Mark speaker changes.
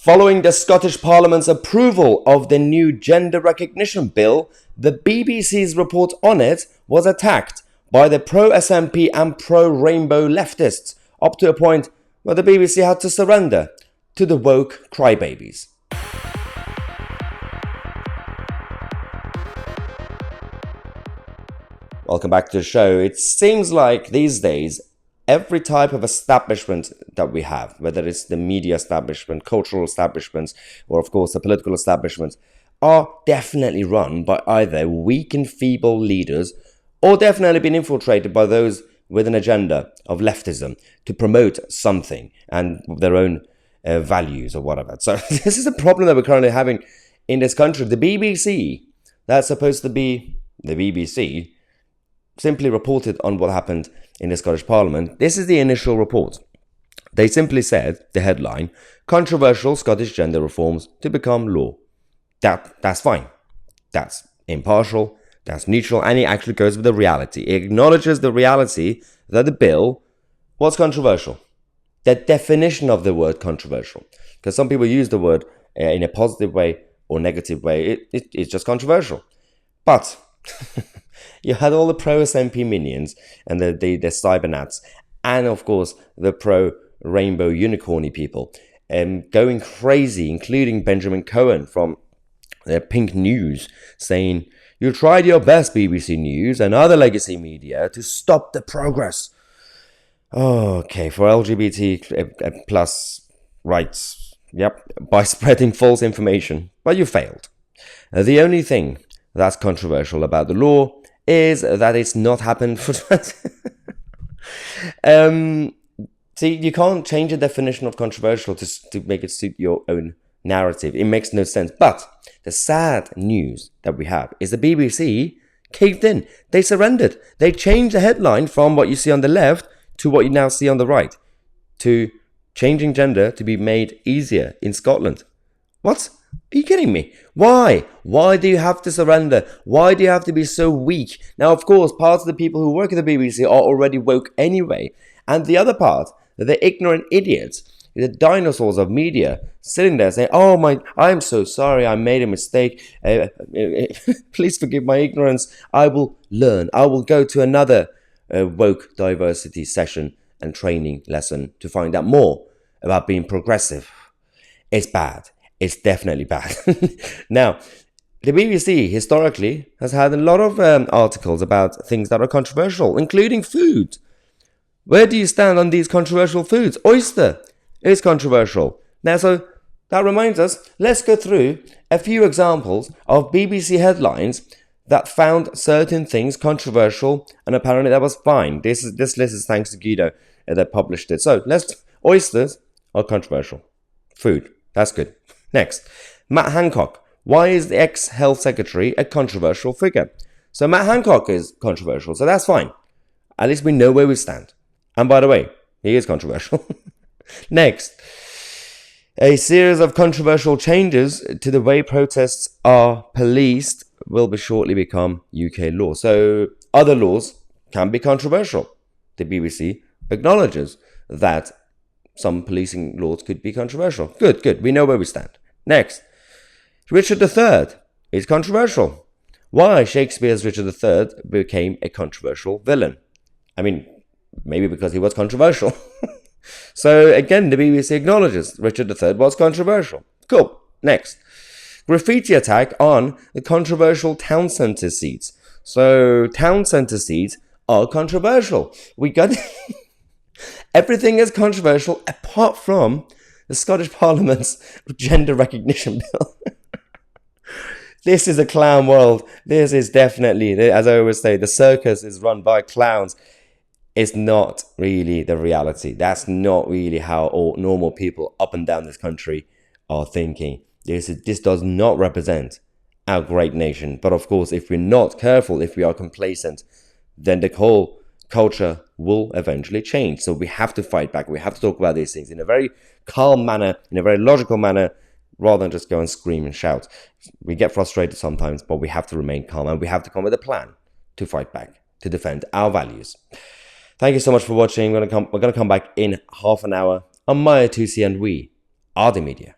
Speaker 1: Following the Scottish Parliament's approval of the new gender recognition bill, the BBC's report on it was attacked by the pro-SNP and pro-rainbow leftists, up to a point where the BBC had to surrender to the woke crybabies. Welcome back to the show. It seems like these days, every type of establishment that we have, whether it's the media establishment, cultural establishments, or of course the political establishments, are definitely run by either weak and feeble leaders or definitely been infiltrated by those with an agenda of leftism to promote something and their own values or whatever. So this is a problem that we're currently having in this country. The BBC, that's supposed to be the BBC, simply reported on what happened in the Scottish Parliament. This is the initial report. They simply said, the headline, controversial Scottish gender reforms to become law. That's fine. That's impartial, that's neutral, and it actually goes with the reality. It acknowledges the reality that the bill was controversial. The definition of the word controversial. Because some people use the word in a positive way or negative way. It's just controversial. But you had all the pro-SNP minions and the cybernats, and of course the pro-rainbow unicorny people going crazy, including Benjamin Cohen from Pink News, saying, "You tried your best, BBC News and other legacy media, to stop the progress okay for LGBT plus rights, by spreading false information, but you failed. The only thing that's controversial about the law is that it's not happened for see, you can't change the definition of controversial to make it suit your own narrative. It makes no sense. But the sad news that we have is the BBC caved in. They surrendered. They changed the headline from what you see on the left to what you now see on the right, to changing gender to be made easier in Scotland. What? Are you kidding me? Why? Why do you have to surrender? Why do you have to be so weak? Now, of course, parts of the people who work at the BBC are already woke anyway. And the other part, the ignorant idiots, the dinosaurs of media, sitting there saying, "Oh, I'm so sorry, I made a mistake. Please forgive my ignorance. I will learn. I will go to another woke diversity session and training lesson to find out more about being progressive." It's bad. It's definitely bad. Now, the BBC historically has had a lot of articles about things that are controversial, including food. Where do you stand on these controversial foods? Oyster is controversial. Now, so that reminds us, let's go through a few examples of BBC headlines that found certain things controversial, and apparently that was fine. This list is thanks to Guido that published it. So oysters are controversial. Food, that's good. Next, Matt Hancock. Why is the ex-health secretary a controversial figure? So Matt Hancock is controversial, so that's fine. At least we know where we stand. And by the way, he is controversial. Next, a series of controversial changes to the way protests are policed will shortly become UK law. So other laws can be controversial. The BBC acknowledges that some policing laws could be controversial. Good. We know where we stand. Next, Richard III is controversial. Why Shakespeare's Richard III became a controversial villain? I mean, maybe because he was controversial. So again, the BBC acknowledges Richard III was controversial. Cool. Next, Graffiti Attack on the controversial town centre seats. So town centre seats are controversial. We got everything is controversial apart from the Scottish Parliament's gender recognition bill. This is a clown world. This is definitely, as I always say, the circus is run by clowns. It's not really the reality. That's not really how all normal people up and down this country are thinking. This does not represent our great nation. But of course, if we're not careful, if we are complacent, then the whole culture will eventually change. So we have to fight back. We have to talk about these things in a very calm manner, in a very logical manner, rather than just go and scream and shout. We get frustrated sometimes, but we have to remain calm and we have to come with a plan to fight back, to defend our values. Thank you so much for watching. We're going to come back in half an hour on my Tousi, and we are the media.